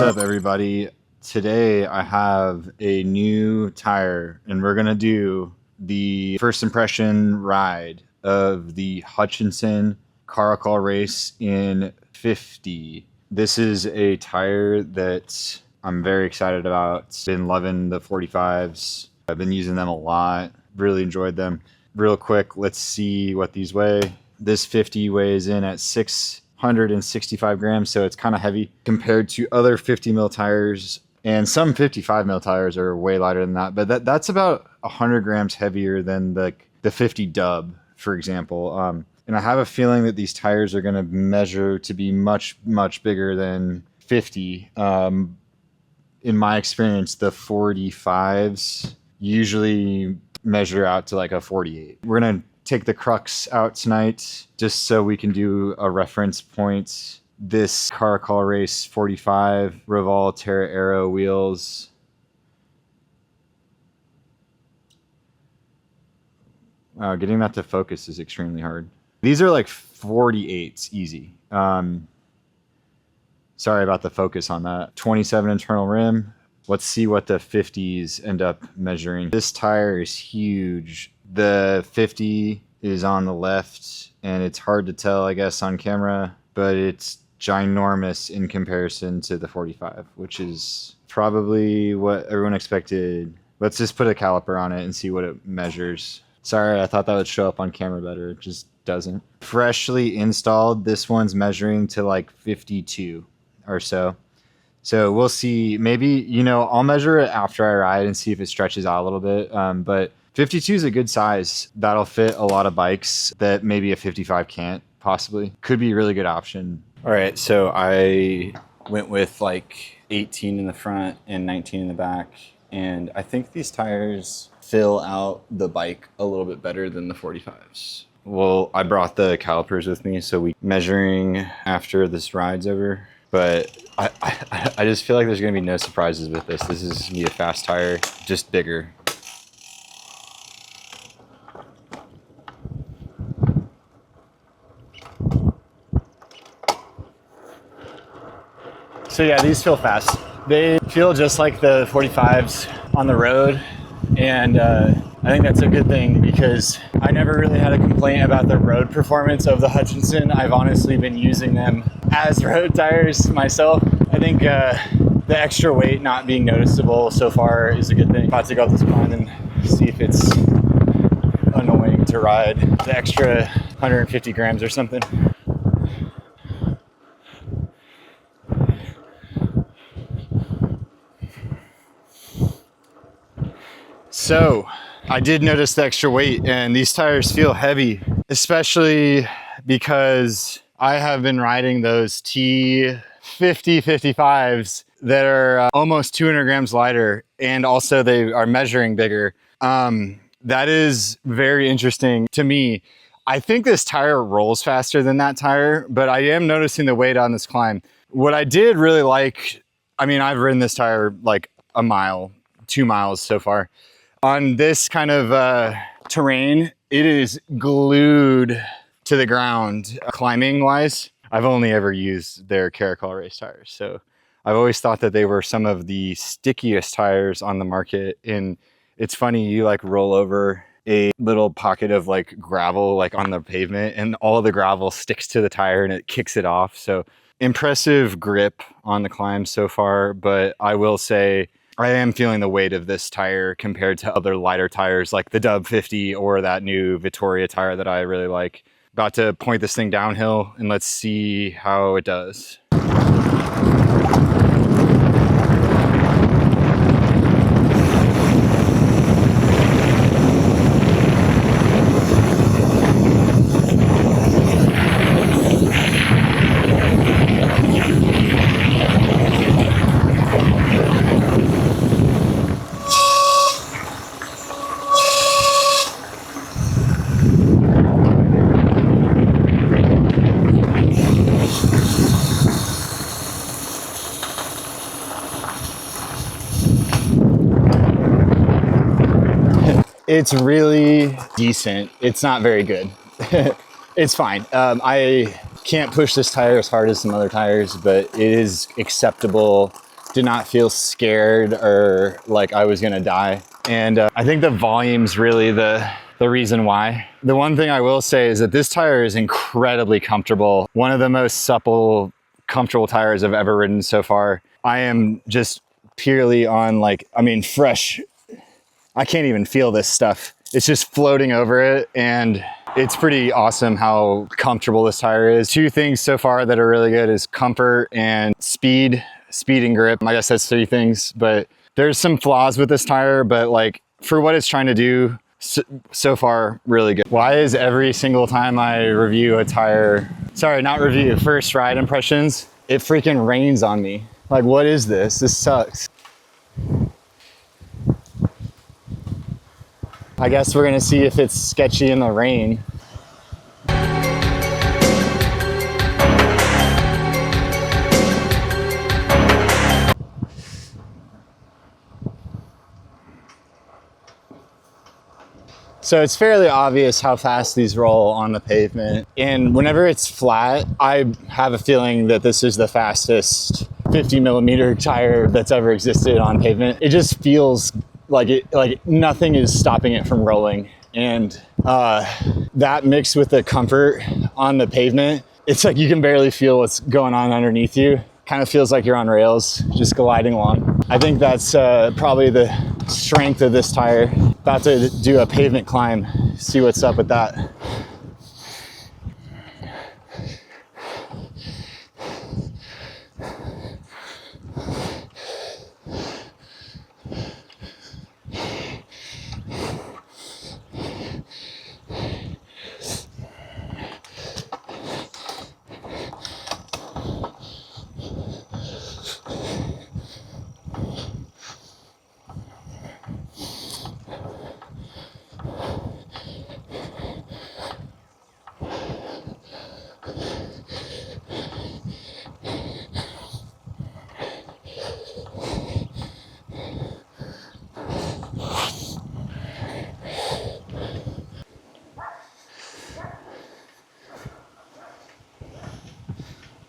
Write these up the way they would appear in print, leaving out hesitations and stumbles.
up, everybody? Today I have a new tire and we're gonna do the first impression ride of the Hutchinson Caracal race in 50. This is a tire that I'm very excited about. Been loving the 45s. I've been using them a lot. Really enjoyed them. Real quick, let's see what these weigh. This 50 weighs in at 665 grams, so it's kind of heavy compared to other 50 mil tires, and some 55 mil tires are way lighter than that, but that's about 100 grams heavier than the 50 dub, for example. And I have a feeling that these tires are going to measure to be much bigger than 50. In my experience, the 45s usually measure out to like a 48. We're going to take the crux out tonight just so we can do a reference point. This Caracal Race 45 Roval Terra Aero wheels. Wow, getting that to focus is extremely hard. These are like 48s easy. Sorry about the focus on that. 27 internal rim. Let's see what the 50s end up measuring. This tire is huge. The 50 is on the left, and it's hard to tell, I guess, on camera, but it's ginormous in comparison to the 45, which is probably what everyone expected. Let's just put a caliper on it and see what it measures. Sorry, I thought that would show up on camera better. It just doesn't. Freshly installed, this one's measuring to like 52 or so. So we'll see. Maybe, you know, I'll measure it after I ride and see if it stretches out a little bit. But 52 is a good size. That'll fit a lot of bikes that maybe a 55 can't possibly. Could be a really good option. All right, so I went with like 18 in the front and 19 in the back. And I think these tires fill out the bike a little bit better than the 45s. Well, I brought the calipers with me, so we measuring after this ride's over. But I just feel like there's gonna be no surprises with this. This is gonna be a fast tire, just bigger. So yeah, these feel fast. They feel just like the 45s on the road. And I think that's a good thing because I never really had a complaint about the road performance of the Hutchinson. I've honestly been using them as road tires myself. I think the extra weight not being noticeable so far is a good thing. About to go up this climb and see if it's annoying to ride the extra 150 grams or something. So I did notice the extra weight, and these tires feel heavy, especially because I have been riding those T50 55s that are almost 200 grams lighter, and also they are measuring bigger. That is very interesting to me. I think this tire rolls faster than that tire, but I am noticing the weight on this climb. What I did really like, I mean, I've ridden this tire like a mile, 2 miles so far. On this kind of terrain, it is glued to the ground climbing wise. I've only ever used their Caracal race tires, so I've always thought that they were some of the stickiest tires on the market. And it's funny, you like roll over a little pocket of like gravel like on the pavement, and all of the gravel sticks to the tire and it kicks it off. So impressive grip on the climb so far, but I will say I am feeling the weight of this tire compared to other lighter tires like the Dub 50 or that new Vittoria tire that I really like. About to point this thing downhill and let's see how it does. It's really decent. It's not very good. It's fine. I can't push this tire as hard as some other tires, but it is acceptable did not feel scared or like I was gonna die. And I think the volume's really the reason why. The one thing I will say is that this tire is incredibly comfortable. One of the most supple, comfortable tires I've ever ridden so far. I am just purely on like, I mean, fresh. I can't even feel this stuff. It's just floating over it, and it's pretty awesome how comfortable this tire is. Two things so far that are really good is comfort and speed and grip. I guess that's three things, but there's some flaws with this tire, but like for what it's trying to do, so far really good. Why is every single time I review a tire, sorry, not review, first ride impressions, it freaking rains on me? Like, what is this? This sucks. I guess we're gonna see if it's sketchy in the rain. So it's fairly obvious how fast these roll on the pavement. And whenever it's flat, I have a feeling that this is the fastest 50 millimeter tire that's ever existed on pavement. It just feels like nothing is stopping it from rolling. And that mixed with the comfort on the pavement, it's like you can barely feel what's going on underneath you. Kind of feels like you're on rails, just gliding along. I think that's probably the strength of this tire. About to do a pavement climb, see what's up with that.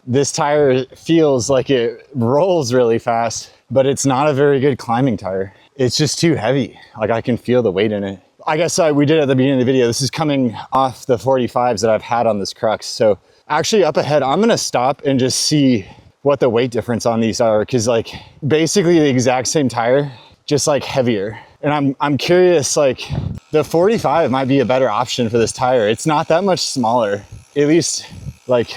This tire feels like it rolls really fast, but it's not a very good climbing tire. It's just too heavy. Like I can feel the weight in it. I guess we did at the beginning of the video, this is coming off the 45s that I've had on this Crux. So actually up ahead, I'm gonna stop and just see what the weight difference on these are. Cause like basically the exact same tire, just like heavier. And I'm curious, like the 45 might be a better option for this tire. It's not that much smaller, at least like,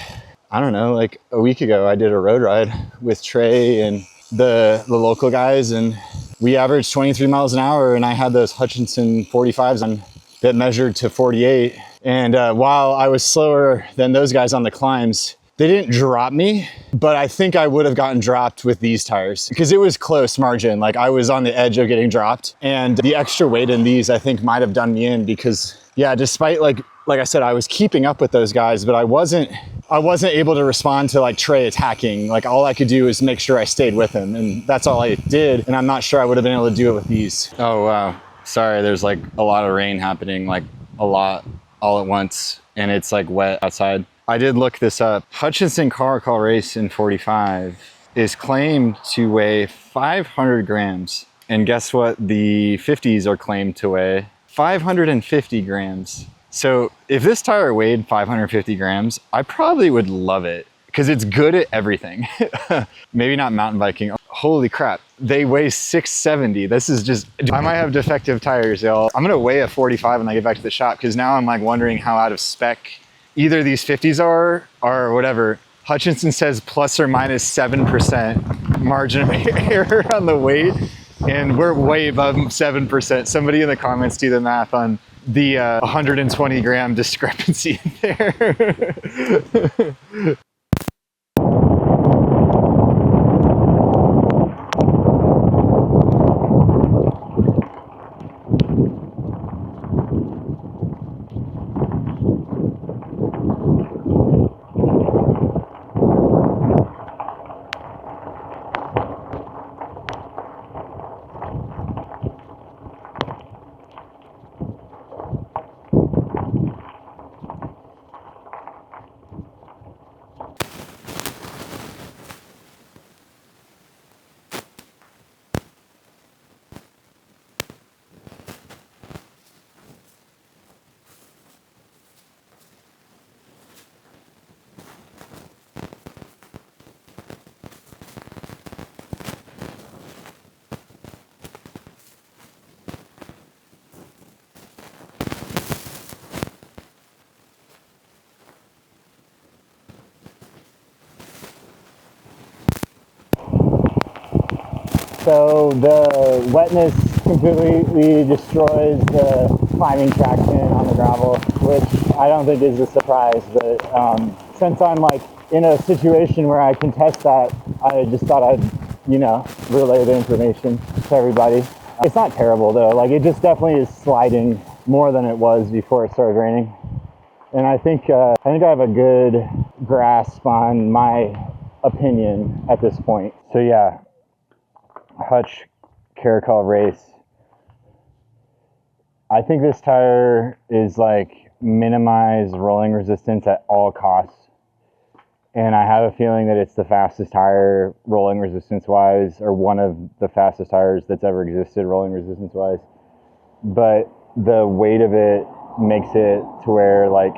I don't know, like a week ago, I did a road ride with Trey and the local guys, and we averaged 23 miles an hour, and I had those Hutchinson 45s on that measured to 48. And while I was slower than those guys on the climbs, they didn't drop me, but I think I would have gotten dropped with these tires because it was close margin. Like I was on the edge of getting dropped, and the extra weight in these I think might have done me in because yeah, despite like I said, I was keeping up with those guys, but I wasn't able to respond to like Trey attacking. Like all I could do is make sure I stayed with him, and that's all I did. And I'm not sure I would have been able to do it with these. Oh, wow. Sorry, there's like a lot of rain happening, like a lot all at once, and it's like wet outside. I did look this up. Hutchinson Caracal race in 45 is claimed to weigh 500 grams. And guess what the 50s are claimed to weigh? 550 grams. So if this tire weighed 550 grams, I probably would love it because it's good at everything. Maybe not mountain biking. Holy crap, they weigh 670. This is just, I might have defective tires, y'all. I'm gonna weigh a 45 when I get back to the shop because now I'm like wondering how out of spec either these 50s are or whatever. Hutchinson says plus or minus 7% margin of error on the weight, and we're way above 7%. Somebody in the comments do the math on the 120 gram discrepancy there. So the wetness completely destroys the climbing traction on the gravel, which I don't think is a surprise, but since I'm like in a situation where I can test that, I just thought I'd, relay the information to everybody. It's not terrible though, like it just definitely is sliding more than it was before it started raining. And I think I have a good grasp on my opinion at this point. So yeah, Hutch Caracal race. I think this tire is like minimize rolling resistance at all costs. And I have a feeling that it's the fastest tire rolling resistance wise, or one of the fastest tires that's ever existed rolling resistance wise. But the weight of it makes it to where like,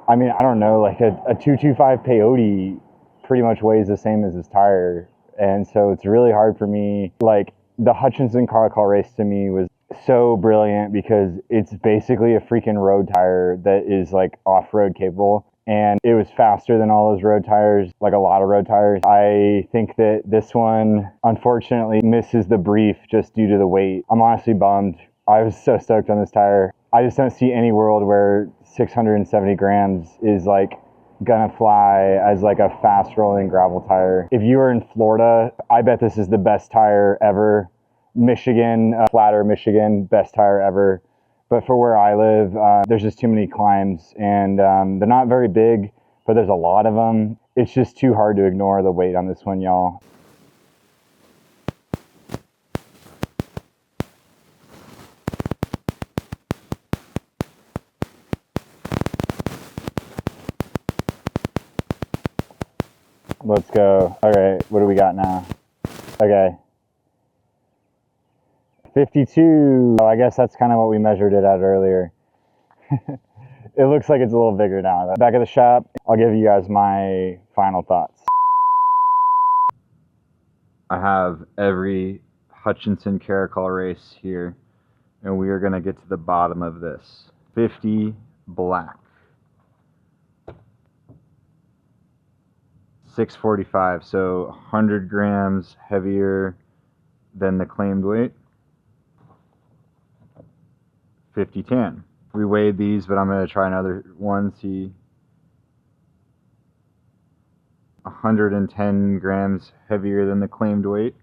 I don't know, like a 225 peyote pretty much weighs the same as this tire. And so it's really hard for me. Like the Hutchinson Caracal race to me was so brilliant because it's basically a freaking road tire that is like off-road capable. And it was faster than all those road tires, like a lot of road tires. I think that this one, unfortunately, misses the brief just due to the weight. I'm honestly bummed. I was so stoked on this tire. I just don't see any world where 670 grams is like gonna fly as like a fast rolling gravel tire. If you were in Florida, I bet this is the best tire ever. Michigan, Flatter, Michigan, best tire ever. But for where I live, there's just too many climbs, and they're not very big, but there's a lot of them. It's just too hard to ignore the weight on this one, y'all. Let's go. All right, what do we got now? Okay. 52. Oh, I guess that's kind of what we measured it at earlier. It looks like it's a little bigger now. Back at the shop, I'll give you guys my final thoughts. I have every Hutchinson Caracal race here, and we are going to get to the bottom of this. 50 black. 645, so 100 grams heavier than the claimed weight. 50 tan. We weighed these, but I'm going to try another one, see. 110 grams heavier than the claimed weight.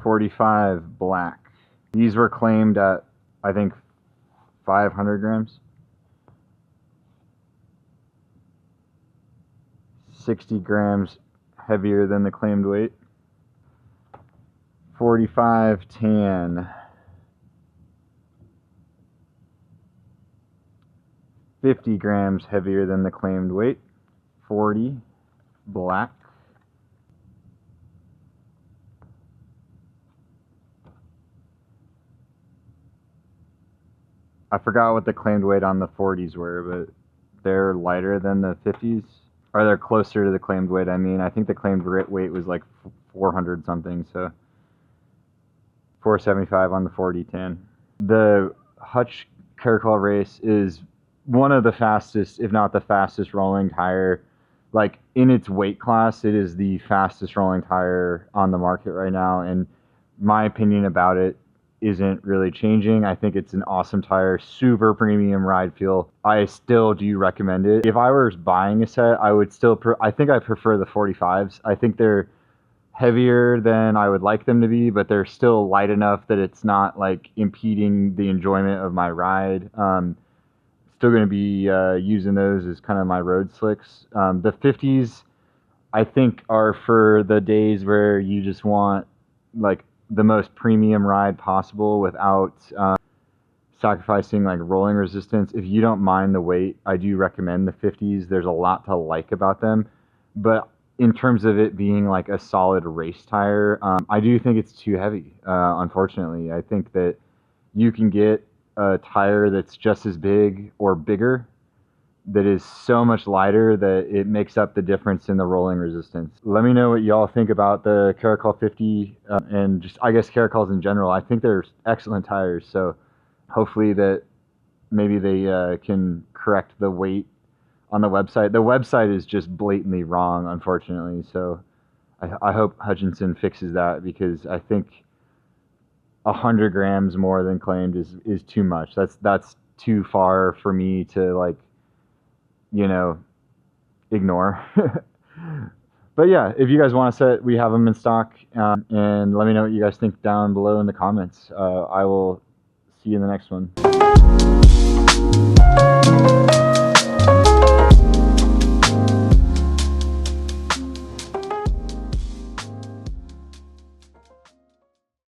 45 black. These were claimed at, I think, 500 grams. 60 grams heavier than the claimed weight. 45 tan. 50 grams heavier than the claimed weight. 40 black. I forgot what the claimed weight on the 40s were, but they're lighter than the 50s. Or they're closer to the claimed weight. I think the claimed weight was like 400 something, so 475 on the 40 tan. The Hutch Caracal race is one of the fastest, if not the fastest rolling tire. Like in its weight class, it is the fastest rolling tire on the market right now. And my opinion about it isn't really changing. I think it's an awesome tire, super premium ride feel. I still do recommend it. If I was buying a set, I would still, I think I prefer the 45s. I think they're heavier than I would like them to be, but they're still light enough that it's not like impeding the enjoyment of my ride. Still going to be using those as kind of my road slicks. The 50s, I think, are for the days where you just want like the most premium ride possible without sacrificing like rolling resistance. If you don't mind the weight, I do recommend the 50s. There's a lot to like about them, but in terms of it being like a solid race tire, I do think it's too heavy. Unfortunately, I think that you can get a tire that's just as big or bigger that is so much lighter that it makes up the difference in the rolling resistance. Let me know what y'all think about the Caracal 50 and just, I guess, Caracals in general. I think they're excellent tires, so hopefully that maybe they can correct the weight on the website. The website is just blatantly wrong, unfortunately, so I hope Hutchinson fixes that, because I think 100 grams more than claimed is too much. That's too far for me to, like, you know, ignore. But yeah, if you guys want to set, we have them in stock, and let me know what you guys think down below in the comments. I will see you in the next one.